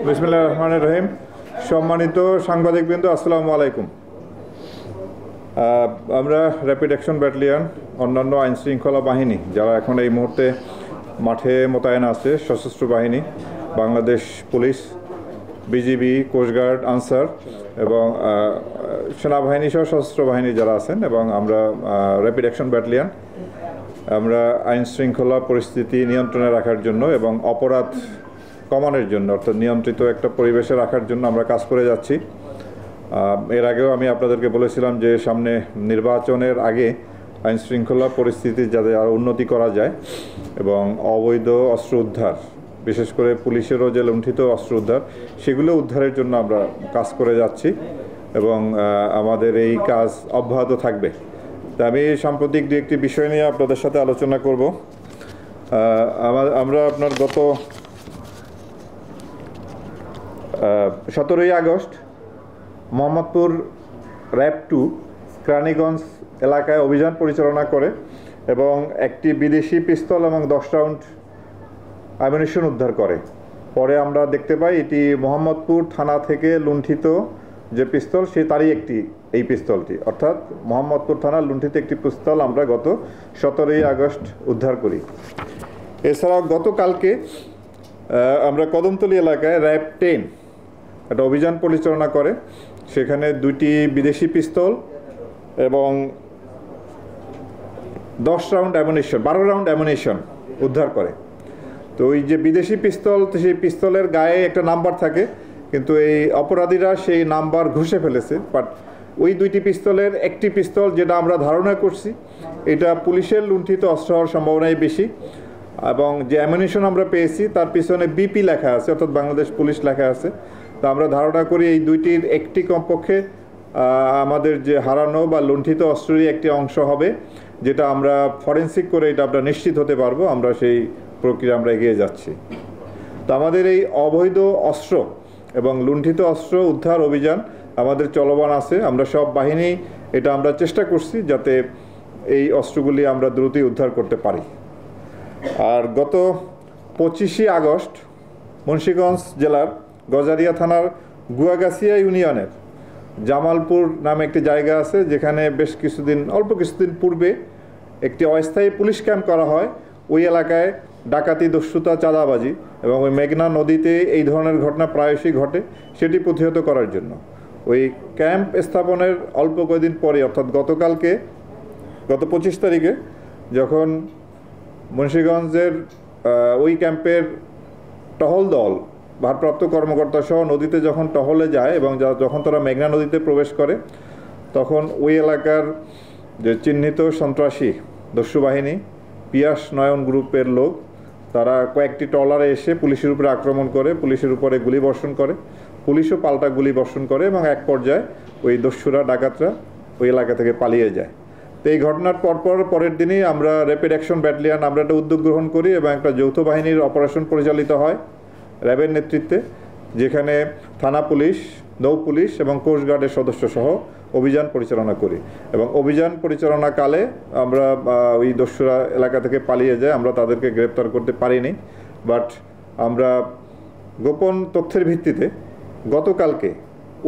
বিসমিল্লাহির রহমানির রহিম। সম্মানিত সাংবাদিকবৃন্দ, আসসালামু আলাইকুম। আমরা র্যাপিড অ্যাকশন ব্যাটালিয়ন, অন্যান্য আইন শৃঙ্খলা বাহিনী যারা এখন এই মুহূর্তে মাঠে মোতায়েন আছে, সশস্ত্র বাহিনী, বাংলাদেশ পুলিশ, বিজিবি, কোস্টগার্ড, আনসার এবং সেনাবাহিনী সহ সশস্ত্র বাহিনী যারা আছেন, এবং আমরা র্যাপিড অ্যাকশন ব্যাটালিয়ন, আমরা আইন শৃঙ্খলা পরিস্থিতি নিয়ন্ত্রণে রাখার জন্য এবং অপরাধ কমানোর জন্য, অর্থাৎ নিয়ন্ত্রিত একটা পরিবেশে রাখার জন্য আমরা কাজ করে যাচ্ছি। এর আগেও আমি আপনাদেরকে বলেছিলাম যে সামনে নির্বাচনের আগে আইন শৃঙ্খলা পরিস্থিতি যাতে আরও উন্নতি করা যায় এবং অবৈধ অস্ত্র উদ্ধার, বিশেষ করে পুলিশেরও যে লুণ্ঠিত অস্ত্র উদ্ধার, সেগুলো উদ্ধারের জন্য আমরা কাজ করে যাচ্ছি এবং আমাদের এই কাজ অব্যাহত থাকবে। তা আমি সাম্প্রতিক দু একটি বিষয় নিয়ে আপনাদের সাথে আলোচনা করব। আমরা আপনার গত 17ই আগস্ট মোহাম্মদপুর র্যাব 2 কেরানীগঞ্জ এলাকায় অভিযান পরিচালনা করে এবং একটি বিদেশি পিস্তল এবং 10 রাউন্ড অ্যামিনিশন উদ্ধার করে। পরে আমরা দেখতে পাই এটি মোহাম্মদপুর থানা থেকে লুণ্ঠিত যে পিস্তল, তারই একটি এই পিস্তলটি, অর্থাৎ মোহাম্মদপুর থানার লুণ্ঠিত একটি পিস্তল আমরা গত 17ই আগস্ট উদ্ধার করি। এছাড়াও গতকালকে আমরা কদমতলী এলাকায় র্যাব 10 একটা অভিযান পরিচালনা করে, সেখানে 2টি বিদেশি পিস্তল এবং 10 রাউন্ড অ্যামিনিশন, 12 রাউন্ড অ্যামিনিশন উদ্ধার করে। তো ওই যে বিদেশি পিস্তল, সেই পিস্তলের গায়ে একটা নাম্বার থাকে, কিন্তু এই অপরাধীরা সেই নাম্বার ঘষে ফেলেছে। বাট ওই 2টি পিস্তলের একটি পিস্তল, যেটা আমরা ধারণা করছি এটা পুলিশের লুণ্ঠিত অস্ত্র হওয়ার সম্ভাবনাই বেশি, এবং যে অ্যামিনিশন আমরা পেয়েছি তার পিছনে বিপি লেখা আছে, অর্থাৎ বাংলাদেশ পুলিশ লেখা আছে। তো আমরা ধারণা করি এই 2টির একটি কমপক্ষে আমাদের যে হারানো বা লুণ্ঠিত অস্ত্রেরই একটি অংশ হবে, যেটা আমরা ফরেন্সিক করে এটা আমরা নিশ্চিত হতে পারবো। আমরা সেই প্রক্রিয়া আমরা এগিয়ে যাচ্ছি। তো আমাদের এই অবৈধ অস্ত্র এবং লুণ্ঠিত অস্ত্র উদ্ধার অভিযান আমাদের চলমান আছে। আমরা সব বাহিনী এটা আমরা চেষ্টা করছি যাতে এই অস্ত্রগুলি আমরা দ্রুতই উদ্ধার করতে পারি। আর গত 25শে আগস্ট মুন্সিগঞ্জ জেলার গজারিয়া থানার গুয়াগাছিয়া ইউনিয়নের জামালপুর নামে একটি জায়গা আছে, যেখানে অল্প কিছুদিন পূর্বে একটি অস্থায়ী পুলিশ ক্যাম্প করা হয়। ওই এলাকায় ডাকাতি, দস্যুতা, চাঁদাবাজি এবং ওই মেঘনা নদীতে এই ধরনের ঘটনা প্রায়শই ঘটে, সেটি প্রতিহত করার জন্য ওই ক্যাম্প স্থাপনের অল্প কয়েকদিন পরে, অর্থাৎ গত 25 তারিখে, যখন মুন্সিগঞ্জের ওই ক্যাম্পের টহল দল, ভারপ্রাপ্ত কর্মকর্তা সহ নদীতে যখন টহলে যায় এবং যখন তারা মেঘনা নদীতে প্রবেশ করে, তখন ওই এলাকার যে চিহ্নিত সন্ত্রাসী দস্যু বাহিনী, পিয়াস নয়ন গ্রুপের লোক, তারা কয়েকটি ট্রলারে এসে পুলিশের উপরে আক্রমণ করে, পুলিশের উপরে গুলি বর্ষণ করে, পুলিশও পাল্টা গুলি বর্ষণ করে এবং এক পর্যায়ে ওই দস্যুরা, ডাকাতরা ওই এলাকা থেকে পালিয়ে যায়। তো এই ঘটনার পরের দিনই আমরা র্যাপিড অ্যাকশন ব্যাটালিয়ন আমরা একটা উদ্যোগ গ্রহণ করি এবং একটা যৌথ বাহিনীর অপারেশন পরিচালিত হয় র্যাবের নেতৃত্বে, যেখানে থানা পুলিশ, নৌ পুলিশ এবং কোস্টগার্ডের সদস্য সহ অভিযান পরিচালনা করি। এবং অভিযান পরিচালনাকালে আমরা ওই দস্যুরা এলাকা থেকে পালিয়ে যায়, আমরা তাদেরকে গ্রেপ্তার করতে পারিনি। বাট আমরা গোপন তথ্যের ভিত্তিতে গতকালকে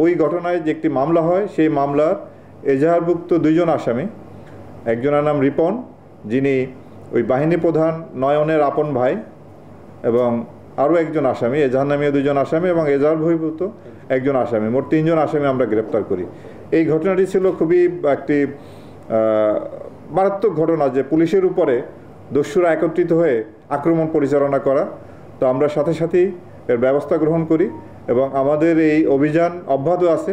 ওই ঘটনায় যে একটি মামলা হয়, সেই মামলার এজাহারভুক্ত 2 জন আসামি, একজনের নাম রিপন, যিনি ওই বাহিনী প্রধান নয়নের আপন ভাই, এবং আরও একজন আসামি, এজাহার নামীয় 2 জন আসামি এবং এজাহার বহির্ভূত একজন আসামি, মোট 3 জন আসামি আমরা গ্রেপ্তার করি। এই ঘটনাটি ছিল খুবই একটি মারাত্মক ঘটনা, যে পুলিশের উপরে দস্যুরা একত্রিত হয়ে আক্রমণ পরিচালনা করা। তো আমরা সাথে সাথেই এর ব্যবস্থা গ্রহণ করি এবং আমাদের এই অভিযান অব্যাহত আছে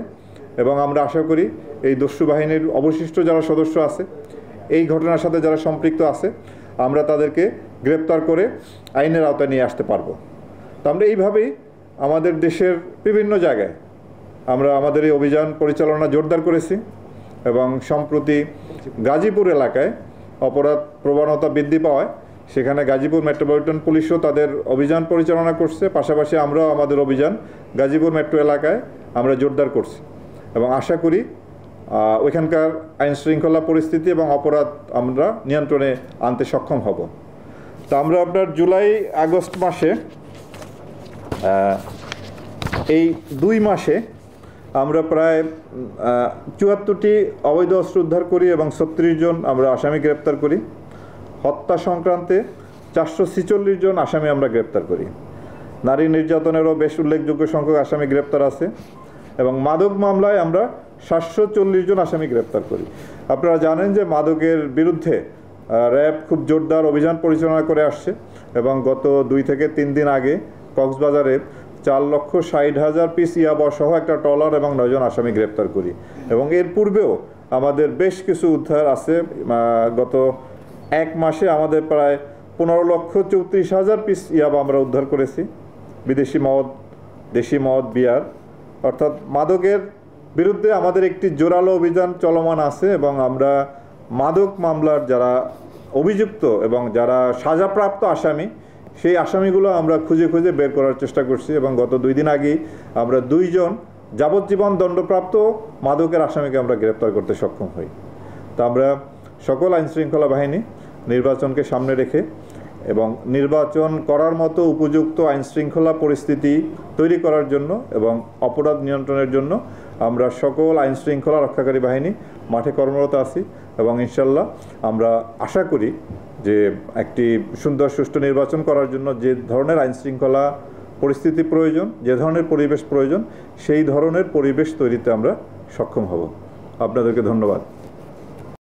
এবং আমরা আশা করি এই দস্যু বাহিনীর অবশিষ্ট যারা সদস্য আছে, এই ঘটনার সাথে যারা সম্পৃক্ত আছে, আমরা তাদেরকে গ্রেপ্তার করে আইনের আওতায় নিয়ে আসতে পারবো। তো আমরা এইভাবেই আমাদের দেশের বিভিন্ন জায়গায় আমরা আমাদের এই অভিযান পরিচালনা জোরদার করেছি এবং সম্প্রতি গাজীপুর এলাকায় অপরাধ প্রবণতা বৃদ্ধি পাওয়ায় সেখানে গাজীপুর মেট্রোপলিটন পুলিশও তাদের অভিযান পরিচালনা করছে, পাশাপাশি আমরাও আমাদের অভিযান গাজীপুর মেট্রো এলাকায় আমরা জোরদার করছি এবং আশা করি ওইখানকার আইন শৃঙ্খলা পরিস্থিতি এবং অপরাধ আমরা নিয়ন্ত্রণে আনতে সক্ষম হব। তো আমরা আপনার জুলাই আগস্ট মাসে এই 2 মাসে আমরা প্রায় 74টি অবৈধ অস্ত্র উদ্ধার করি এবং 36 জন আমরা আসামি গ্রেপ্তার করি। হত্যা সংক্রান্তে 446 জন আসামি আমরা গ্রেপ্তার করি। নারী নির্যাতনেরও বেশ উল্লেখযোগ্য সংখ্যক আসামি গ্রেপ্তার আছে এবং মাদক মামলায় আমরা 740 জন আসামি গ্রেপ্তার করি। আপনারা জানেন যে মাদকের বিরুদ্ধে র্যাব খুব জোরদার অভিযান পরিচালনা করে আসছে এবং গত 2 থেকে 3 দিন আগে কক্সবাজারে 4,60,000 পিস ইয়াবা সহ একটা ট্রলার এবং 9 জন আসামি গ্রেপ্তার করি এবং এর পূর্বেও আমাদের বেশ কিছু উদ্ধার আছে। গত 1 মাসে আমাদের প্রায় 15,34,000 পিস ইয়াবা আমরা উদ্ধার করেছি। বিদেশি মদ, দেশি মদ, বিয়ার, অর্থাৎ মাদকের বিরুদ্ধে আমাদের একটি জোরালো অভিযান চলমান আছে এবং আমরা মাদক মামলার যারা অভিযুক্ত এবং যারা সাজাপ্রাপ্ত আসামি সেই আসামিগুলো আমরা খুঁজে খুঁজে বের করার চেষ্টা করছি এবং গত 2 দিন আগেই আমরা 2 জন যাবজ্জীবন দণ্ডপ্রাপ্ত মাদকের আসামিকে আমরা গ্রেপ্তার করতে সক্ষম হই। তা আমরা সকল আইনশৃঙ্খলা বাহিনী নির্বাচনকে সামনে রেখে এবং নির্বাচন করার মতো উপযুক্ত আইনশৃঙ্খলা পরিস্থিতি তৈরি করার জন্য এবং অপরাধ নিয়ন্ত্রণের জন্য আমরা সকল আইনশৃঙ্খলা রক্ষাকারী বাহিনী মাঠে কর্মরত আছি এবং ইনশাল্লাহ আমরা আশা করি যে একটি সুন্দর সুষ্ঠু নির্বাচন করার জন্য যে ধরনের আইনশৃঙ্খলা পরিস্থিতি প্রয়োজন, যে ধরনের পরিবেশ প্রয়োজন, সেই ধরনের পরিবেশ তৈরিতে আমরা সক্ষম হব। আপনাদেরকে ধন্যবাদ।